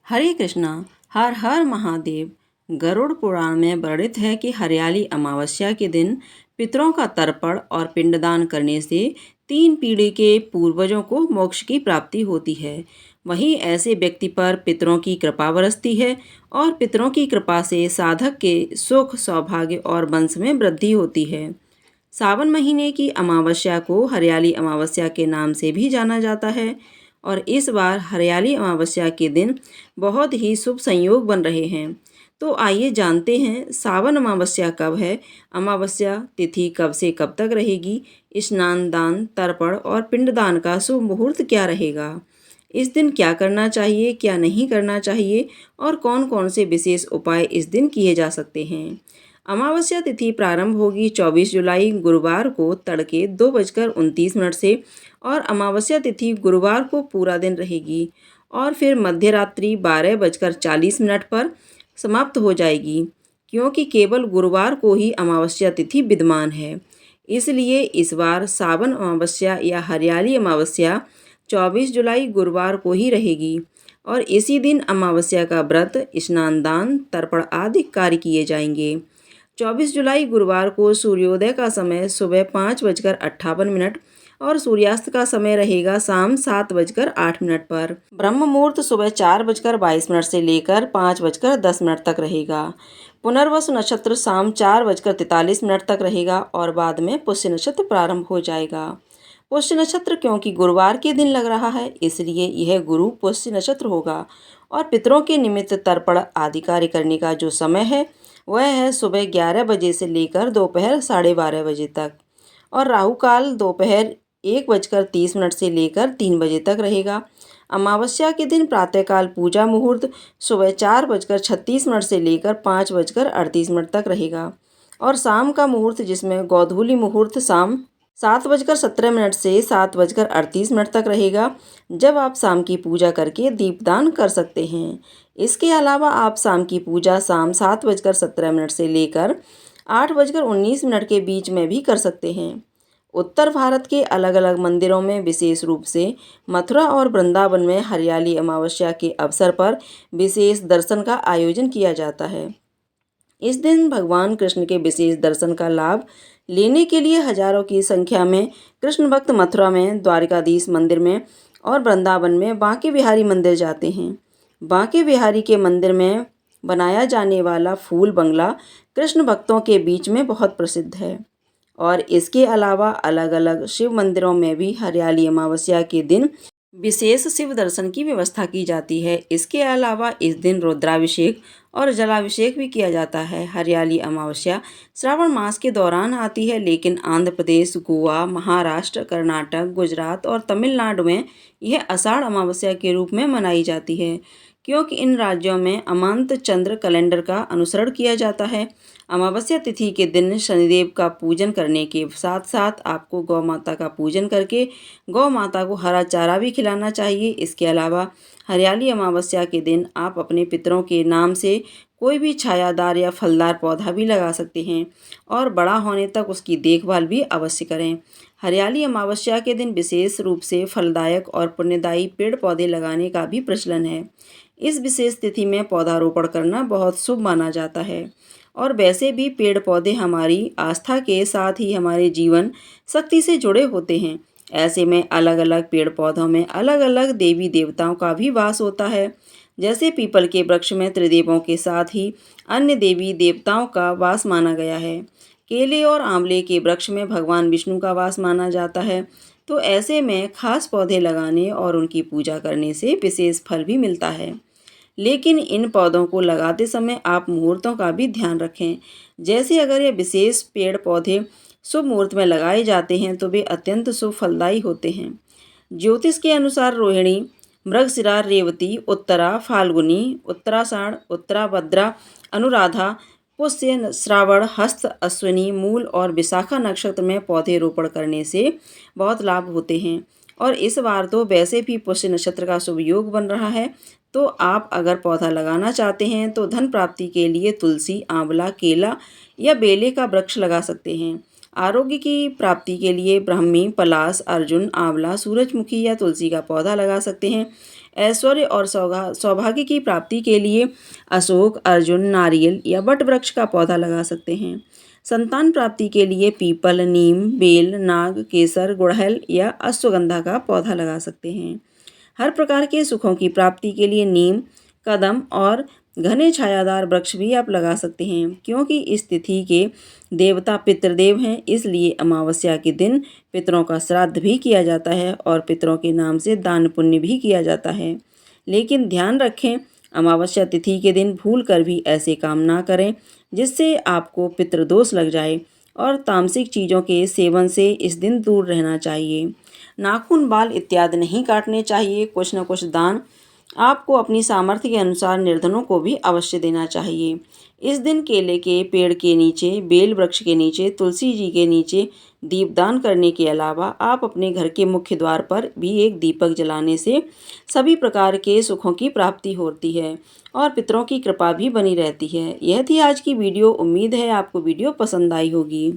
हरे कृष्णा। हर हर महादेव। गरुड़ पुराण में वर्णित है कि हरियाली अमावस्या के दिन पितरों का तर्पण और पिंडदान करने से 3 पीढ़ी के पूर्वजों को मोक्ष की प्राप्ति होती है। वहीं ऐसे व्यक्ति पर पितरों की कृपा बरसती है और पितरों की कृपा से साधक के सुख, सौभाग्य और वंश में वृद्धि होती है। सावन महीने की अमावस्या को हरियाली अमावस्या के नाम से भी जाना जाता है और इस बार हरियाली अमावस्या के दिन बहुत ही शुभ संयोग बन रहे हैं। तो आइए जानते हैं सावन अमावस्या कब है, अमावस्या तिथि कब से कब तक रहेगी, स्नान, दान, तर्पण और पिंडदान का शुभ मुहूर्त क्या रहेगा, इस दिन क्या करना चाहिए, क्या नहीं करना चाहिए और कौन कौन से विशेष उपाय इस दिन किए जा सकते हैं। अमावस्या तिथि प्रारंभ होगी 24 जुलाई गुरुवार को तड़के 2:29 से और अमावस्या तिथि गुरुवार को पूरा दिन रहेगी और फिर मध्यरात्रि 12:40 पर समाप्त हो जाएगी। क्योंकि केवल गुरुवार को ही अमावस्या तिथि विद्यमान है, इसलिए इस बार सावन अमावस्या या हरियाली अमावस्या 24 जुलाई गुरुवार को ही रहेगी और इसी दिन अमावस्या का व्रत, स्नान, दान, तर्पण आदि कार्य किए जाएंगे। 24 जुलाई गुरुवार को सूर्योदय का समय सुबह 5:58 और सूर्यास्त का समय रहेगा शाम 7:08 पर। ब्रह्म मुहूर्त सुबह 4:22 से लेकर 5:10 तक रहेगा। पुनर्वसु नक्षत्र शाम 4:43 तक रहेगा और बाद में पुष्य नक्षत्र प्रारंभ हो जाएगा। पुष्य नक्षत्र क्योंकि गुरुवार के दिन लग रहा है, इसलिए यह गुरु पुष्य नक्षत्र होगा और पितरों के निमित्त तर्पण आदि कार्य करने का जो समय है वह है सुबह 11 बजे से लेकर दोपहर 12:30 बजे तक और राहु काल दोपहर 1:30 से लेकर 3 बजे तक रहेगा। अमावस्या के दिन प्रातःकाल पूजा मुहूर्त सुबह 4:36 से लेकर 5:38 तक रहेगा और शाम का मुहूर्त जिसमें गोधूली मुहूर्त शाम 7:17 से 7:38 तक रहेगा, जब आप शाम की पूजा करके दीपदान कर सकते हैं। इसके अलावा आप शाम की पूजा शाम 7:17 से लेकर 8:19 के बीच में भी कर सकते हैं। उत्तर भारत के अलग अलग मंदिरों में विशेष रूप से मथुरा और वृंदावन में हरियाली अमावस्या के अवसर पर विशेष दर्शन का आयोजन किया जाता है। इस दिन भगवान कृष्ण के विशेष दर्शन का लाभ लेने के लिए हजारों की संख्या में कृष्ण भक्त मथुरा में द्वारिकाधीश मंदिर में और वृंदावन में बांके बिहारी मंदिर जाते हैं। बांके बिहारी के मंदिर में बनाया जाने वाला फूल बंगला कृष्ण भक्तों के बीच में बहुत प्रसिद्ध है और इसके अलावा अलग अलग शिव मंदिरों में भी हरियाली अमावस्या के दिन विशेष शिव दर्शन की व्यवस्था की जाती है। इसके अलावा इस दिन रुद्राभिषेक और जलाभिषेक भी किया जाता है। हरियाली अमावस्या श्रावण मास के दौरान आती है, लेकिन आंध्र प्रदेश, गोवा, महाराष्ट्र, कर्नाटक, गुजरात और तमिलनाडु में यह आषाढ़ अमावस्या के रूप में मनाई जाती है, क्योंकि इन राज्यों में अमांत चंद्र कैलेंडर का अनुसरण किया जाता है। अमावस्या तिथि के दिन शनिदेव का पूजन करने के साथ साथ आपको गौ माता का पूजन करके गौ माता को हरा चारा भी खिलाना चाहिए। इसके अलावा हरियाली अमावस्या के दिन आप अपने पितरों के नाम से कोई भी छायादार या फलदार पौधा भी लगा सकते हैं और बड़ा होने तक उसकी देखभाल भी अवश्य करें। हरियाली अमावस्या के दिन विशेष रूप से फलदायक और पुण्यदायी पेड़ पौधे लगाने का भी प्रचलन है। इस विशेष तिथि में पौधारोपण करना बहुत शुभ माना जाता है और वैसे भी पेड़ पौधे हमारी आस्था के साथ ही हमारे जीवन शक्ति से जुड़े होते हैं। ऐसे में अलग अलग पेड़ पौधों में अलग अलग देवी देवताओं का भी वास होता है। जैसे पीपल के वृक्ष में त्रिदेवों के साथ ही अन्य देवी देवताओं का वास माना गया है। केले और आंवले के वृक्ष में भगवान विष्णु का वास माना जाता है। तो ऐसे में खास पौधे लगाने और उनकी पूजा करने से विशेष फल भी मिलता है। लेकिन इन पौधों को लगाते समय आप मुहूर्तों का भी ध्यान रखें। जैसे अगर ये विशेष पेड़ पौधे शुभ मुहूर्त में लगाए जाते हैं तो वे अत्यंत शुभ फलदायी होते हैं। ज्योतिष के अनुसार रोहिणी, मृगशिरा, रेवती, उत्तरा, फाल्गुनी, उत्तराषाढ़, उत्तराभद्रा, अनुराधा, पुष्य, श्रावण, हस्त, अश्विनी, मूल और विशाखा नक्षत्र में पौधे रोपण करने से बहुत लाभ होते हैं और इस बार तो वैसे भी पुष्य नक्षत्र का शुभ योग बन रहा है। तो आप अगर पौधा लगाना चाहते हैं तो धन प्राप्ति के लिए तुलसी, आंवला, केला या बेले का वृक्ष लगा सकते हैं। आरोग्य की प्राप्ति के लिए ब्राह्मी, पलाश, अर्जुन, आंवला, सूरजमुखी या तुलसी का पौधा लगा सकते हैं। ऐश्वर्य और सौभाग्य की प्राप्ति के लिए अशोक, अर्जुन, नारियल या वट वृक्ष का पौधा लगा सकते हैं। संतान प्राप्ति के लिए पीपल, नीम, बेल, नाग, केसर, गुड़हल या अश्वगंधा का पौधा लगा सकते हैं। हर प्रकार के सुखों की प्राप्ति के लिए नीम, कदम और घने छायादार वृक्ष भी आप लगा सकते हैं। क्योंकि इस तिथि के देवता पितृदेव हैं, इसलिए अमावस्या के दिन पितरों का श्राद्ध भी किया जाता है और पितरों के नाम से दान पुण्य भी किया जाता है। लेकिन ध्यान रखें, अमावस्या तिथि के दिन भूल कर भी ऐसे काम ना करें जिससे आपको पितृदोष लग जाए, और तामसिक चीज़ों के सेवन से इस दिन दूर रहना चाहिए। नाखून, बाल इत्यादि नहीं काटने चाहिए। कुछ न कुछ दान आपको अपनी सामर्थ्य के अनुसार निर्धनों को भी अवश्य देना चाहिए। इस दिन केले के पेड़ के नीचे, बेल वृक्ष के नीचे, तुलसी जी के नीचे दीपदान करने के अलावा आप अपने घर के मुख्य द्वार पर भी एक दीपक जलाने से सभी प्रकार के सुखों की प्राप्ति होती है और पितरों की कृपा भी बनी रहती है। यह थी आज की वीडियो। उम्मीद है आपको वीडियो पसंद आई होगी।